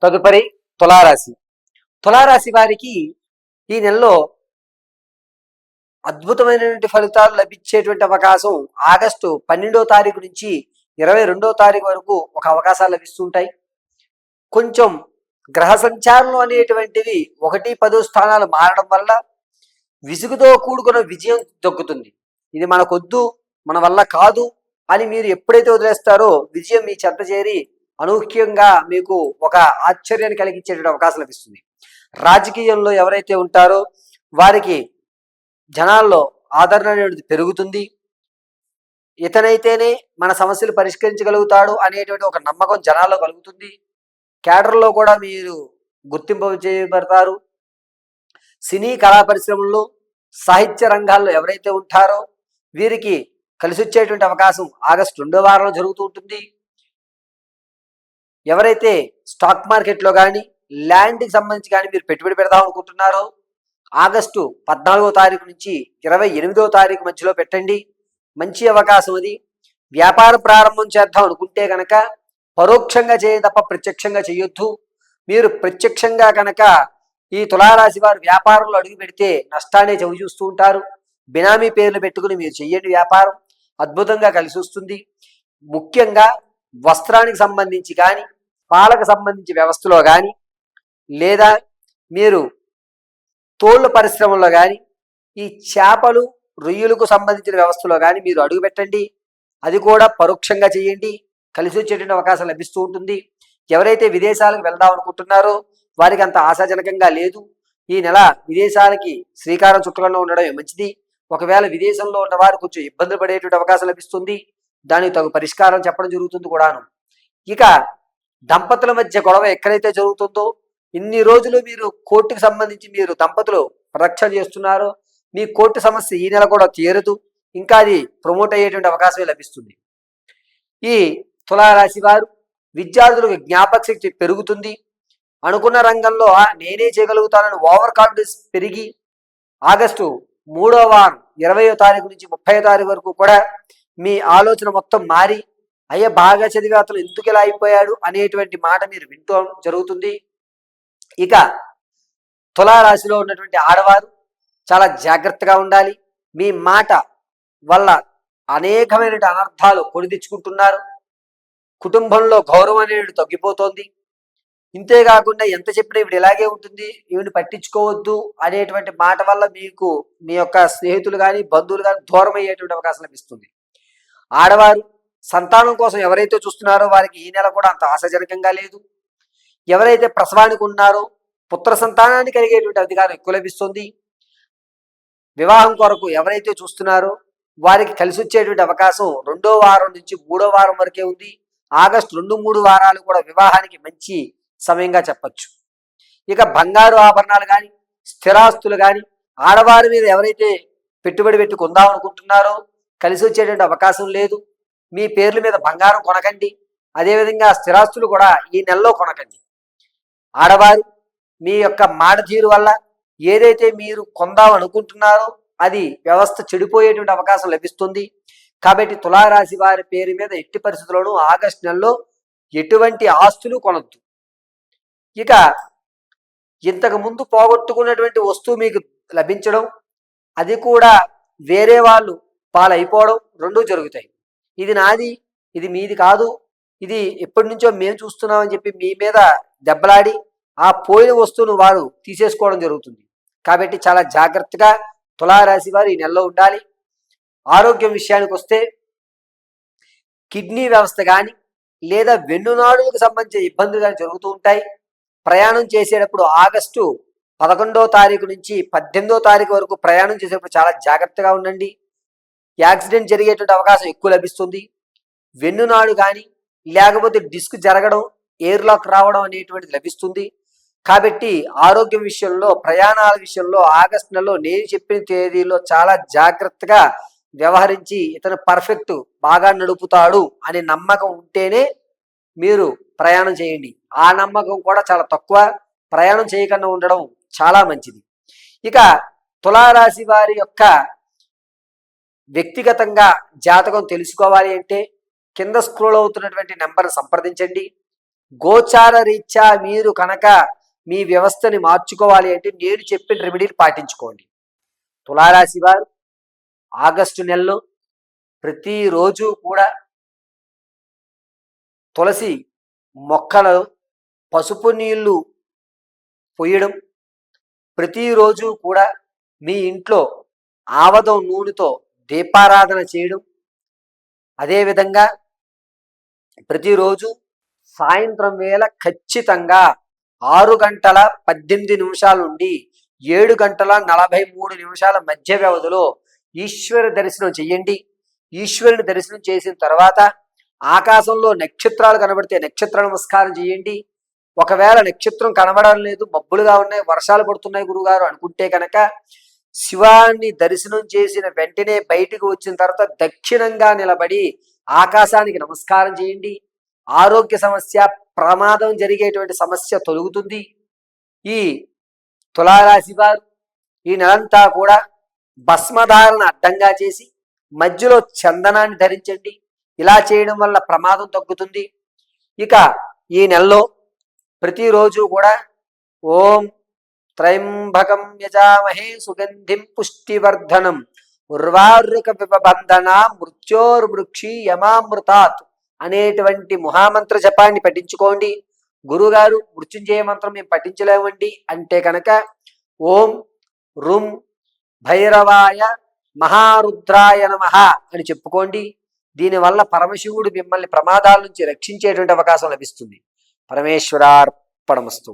తదుపరి తులారాశి. తులారాశి వారికి ఈ నెలలో అద్భుతమైనటువంటి ఫలితాలు లభించేటువంటి అవకాశం ఆగస్టు 12వ తారీఖు నుంచి 22వ తారీఖు వరకు ఒక అవకాశాలు లభిస్తుంటాయి. కొంచెం గ్రహ సంచారం అనేటువంటివి 1-10 స్థానాలు మారడం వల్ల విసుగుతో కూడుకున్న విజయం దొక్కుతుంది. ఇది మనకొద్దు, మన వల్ల కాదు అని మీరు ఎప్పుడైతే వదిలేస్తారో విజయం మీ చెంత చేరి అనూహ్యంగా మీకు ఒక ఆశ్చర్యాన్ని కలిగించేటువంటి అవకాశం లభిస్తుంది. రాజకీయంలో ఎవరైతే ఉంటారో వారికి జనాల్లో ఆదరణ అనేది పెరుగుతుంది. ఇతనైతేనే మన సమస్యలు పరిష్కరించగలుగుతాడు అనేటువంటి ఒక నమ్మకం జనాల్లో కలుగుతుంది. క్యాడర్లో కూడా మీరు గుర్తింపు చేయబడతారు. సినీ కళా పరిశ్రమల్లో సాహిత్య రంగాల్లో ఎవరైతే ఉంటారో వీరికి కలిసి వచ్చేటువంటి అవకాశం ఆగస్టు 2వ వారంలో జరుగుతూ ఉంటుంది. ఎవరైతే స్టాక్ మార్కెట్లో కానీ ల్యాండ్కి సంబంధించి కానీ మీరు పెట్టుబడి పెడదాం అనుకుంటున్నారో ఆగస్టు 14వ తారీఖు నుంచి 28వ తారీఖు మధ్యలో పెట్టండి. మంచి అవకాశం అది. వ్యాపార ప్రారంభం చేద్దాం అనుకుంటే కనుక పరోక్షంగా చేయ తప్ప ప్రత్యక్షంగా చేయొద్దు. మీరు ప్రత్యక్షంగా కనుక ఈ తులారాశి వారు వ్యాపారంలో అడుగు పెడితే నష్టాన్ని చవి చూస్తూ ఉంటారు. బినామీ పేర్లు పెట్టుకుని మీరు చెయ్యండి, వ్యాపారం అద్భుతంగా కలిసి వస్తుంది. ముఖ్యంగా వస్త్రానికి సంబంధించి కానీ పాలకు సంబంధించి వ్యవస్థలో కానీ లేదా మీరు తోళ్ల పరిశ్రమలో కానీ ఈ చేపలు రొయ్యలకు సంబంధించిన వ్యవస్థలో కానీ మీరు అడుగు పెట్టండి. అది కూడా పరోక్షంగా చేయండి, కలిసి వచ్చేటువంటి అవకాశం లభిస్తూ ఉంటుంది. ఎవరైతే విదేశాలకు వెళ్దాం అనుకుంటున్నారో వారికి అంత ఆశాజనకంగా లేదు. ఈ నెల విదేశాలకి శ్రీకారం చుట్టకుండా ఉండడం మంచిది. ఒకవేళ విదేశంలో ఉన్నవారు కొంచెం ఇబ్బందులు పడేటువంటి అవకాశం లభిస్తుంది. దానికి తగు పరిష్కారం చెప్పడం జరుగుతుంది కూడాను. ఇక దంపతుల మధ్య గొడవ ఎక్కడైతే జరుగుతుందో ఇన్ని రోజులు మీరు కోర్టుకు సంబంధించి మీరు దంపతులు రక్షణ చేస్తున్నారో మీ కోర్టు సమస్య ఈ నెల కూడా తీరదు. ఇంకా అది ప్రమోట్ అయ్యేటువంటి అవకాశమే లభిస్తుంది. ఈ తులారాశి వారు విద్యార్థులకు జ్ఞాపక శక్తి పెరుగుతుంది. అనుకున్న రంగంలో నేనే చేయగలుగుతానని ఓవర్ కాన్ఫిడెన్స్ పెరిగి ఆగస్టు 3వ వారం 20వ తారీఖు నుంచి 30వ తారీఖు వరకు కూడా మీ ఆలోచన మొత్తం మారి అయ్యా బాగా చదివే అతను ఎందుకు ఇలా అయిపోయాడు అనేటువంటి మాట మీరు వింటూ జరుగుతుంది. ఇక తులారాశిలో ఉన్నటువంటి ఆడవారు చాలా జాగ్రత్తగా ఉండాలి. మీ మాట వల్ల అనేకమైన అనర్థాలు కొని తెచ్చుకుంటున్నారు. కుటుంబంలో గౌరవం అనేది తగ్గిపోతోంది. ఇంతేకాకుండా ఎంత చెప్పినా ఇవి ఇలాగే ఉంటుంది, ఈవిని పట్టించుకోవద్దు అనేటువంటి మాట వల్ల మీకు మీ యొక్క స్నేహితులు కానీ బంధువులు కానీ దూరం అయ్యేటువంటి అవకాశం లభిస్తుంది. ఆడవారు సంతానం కోసం ఎవరైతే చూస్తున్నారో వారికి ఈ నెల కూడా అంత ఆశాజనకంగా లేదు. ఎవరైతే ప్రసవానికి ఉన్నారో పుత్ర సంతానాన్ని కలిగేటువంటి అధికారం ఎక్కువ లభిస్తుంది. వివాహం కొరకు ఎవరైతే చూస్తున్నారో వారికి కలిసి వచ్చేటువంటి అవకాశం 2వ వారం నుంచి 3వ వారం వరకే ఉంది. ఆగస్టు 2-3 వారాలు కూడా వివాహానికి మంచి సమయంగా చెప్పచ్చు. ఇక బంగారు ఆభరణాలు కానీ స్థిరాస్తులు కానీ ఆడవారి మీద ఎవరైతే పెట్టుబడి పెట్టి కొందాం అనుకుంటున్నారో కలిసి వచ్చేటువంటి అవకాశం లేదు. మీ పేర్ల మీద బంగారం కొనకండి, అదేవిధంగా స్థిరాస్తులు కూడా ఈ నెలలో కొనకండి. ఆడవారు మీ యొక్క మాట తీరు వల్ల ఏదైతే మీరు కొందాం అనుకుంటున్నారో అది వ్యవస్థ చెడిపోయేటువంటి అవకాశం లభిస్తుంది. కాబట్టి తులారాశి వారి పేరు మీద ఎట్టి పరిస్థితుల్లోనూ ఆగస్టు నెలలో ఎటువంటి ఆస్తులు కొనొద్దు. ఇక ఇంతకు ముందు పోగొట్టుకున్నటువంటి వస్తువు మీకు లభించడం, అది కూడా వేరే వాళ్ళు పాలైపోవడం రెండూ జరుగుతాయి. ఇది నాది, ఇది మీది కాదు, ఇది ఎప్పటి నుంచో మేము చూస్తున్నామని చెప్పి మీ మీద దెబ్బలాడి ఆ పోయిన వస్తువును వారు తీసేసుకోవడం జరుగుతుంది. కాబట్టి చాలా జాగ్రత్తగా తులారాశి వారు ఈ నెలలో ఉండాలి. ఆరోగ్యం విషయానికి వస్తే కిడ్నీ వ్యవస్థ కానీ లేదా వెన్నునాడులకు సంబంధించిన ఇబ్బందులు కానీ జరుగుతూ ఉంటాయి. ప్రయాణం చేసేటప్పుడు ఆగస్టు 11వ తారీఖు నుంచి 18వ తారీఖు వరకు ప్రయాణం చేసేటప్పుడు చాలా జాగ్రత్తగా ఉండండి. యాక్సిడెంట్ జరిగేటువంటి అవకాశం ఎక్కువ లభిస్తుంది. వెన్నునాడు కానీ లేకపోతే డిస్క్ జరగడం, ఎయిర్ లాక్ రావడం అనేటువంటిది లభిస్తుంది. కాబట్టి ఆరోగ్యం విషయంలో ప్రయాణాల విషయంలో ఆగస్టు నెలలో నేను చెప్పిన తేదీలో చాలా జాగ్రత్తగా వ్యవహరించి ఇతను పర్ఫెక్ట్ బాగా నడుపుతాడు అనే నమ్మకం ఉంటేనే మీరు ప్రయాణం చేయండి. ఆ నమ్మకం కూడా చాలా తక్కువ. ప్రయాణం చేయకుండా ఉండడం చాలా మంచిది. ఇక తులారాశి వారి యొక్క వ్యక్తిగతంగా జాతకం తెలుసుకోవాలి అంటే కింద స్క్రోల్ అవుతున్నటువంటి నెంబర్ని సంప్రదించండి. గోచార రీత్యా మీరు కనుక మీ వ్యవస్థని మార్చుకోవాలి అంటే నేను చెప్పిన రెమెడీని పాటించుకోండి. తులారాశి వారు ఆగస్టు నెలలో ప్రతిరోజు కూడా తులసి మొక్కలు పసుపు నీళ్లు పొయ్యడం, ప్రతిరోజు కూడా మీ ఇంట్లో ఆవదం నూనెతో దీపారాధన చేయడం, అదేవిధంగా ప్రతిరోజు సాయంత్రం వేళ ఖచ్చితంగా 6:18 నుండి 7:43 మధ్య వ్యవధిలో ఈశ్వర దర్శనం చెయ్యండి. ఈశ్వరుని దర్శనం చేసిన తర్వాత ఆకాశంలో నక్షత్రాలు కనబడితే నక్షత్ర నమస్కారం చేయండి. ఒకవేళ నక్షత్రం కనబడడం లేదు, మబ్బులుగా ఉన్నాయి, వర్షాలు పడుతున్నాయి గురుగారు అనుకుంటే కనుక శివాన్ని దర్శనం చేసిన వెంటనే బయటికి వచ్చిన తర్వాత దక్షిణంగా నిలబడి ఆకాశానికి నమస్కారం చేయండి. ఆరోగ్య సమస్య, ప్రమాదం జరిగేటువంటి సమస్య తొలగుతుంది. ఈ తులారాశి వారు ఈ నెలంతా కూడా భస్మధారణ అడ్డంగా చేసి మధ్యలో చందనాన్ని ధరించండి. ఇలా చేయడం వల్ల ప్రమాదం తగ్గుతుంది. ఇక ఈ నెలలో ప్రతిరోజు కూడా ఓం త్రయంబకం యజామహే సుగంధిం పుష్టివర్ధనం ఉర్వారుక విపబంధన మృత్యోర్మృక్షి యమామృతాత్ అనేటువంటి మహామంత్ర జపాన్ని పఠించుకోండి. గురుగారు మృత్యుంజయ మంత్రం మేము పఠించలేమండి అంటే కనుక ఓం రుం భైరవాయ మహారుద్రాయ నమః అని చెప్పుకోండి. దీనివల్ల పరమశివుడు మిమ్మల్ని ప్రమాదాల నుంచి రక్షించేటువంటి అవకాశం లభిస్తుంది. పరమేశ్వరార్పణమస్తు.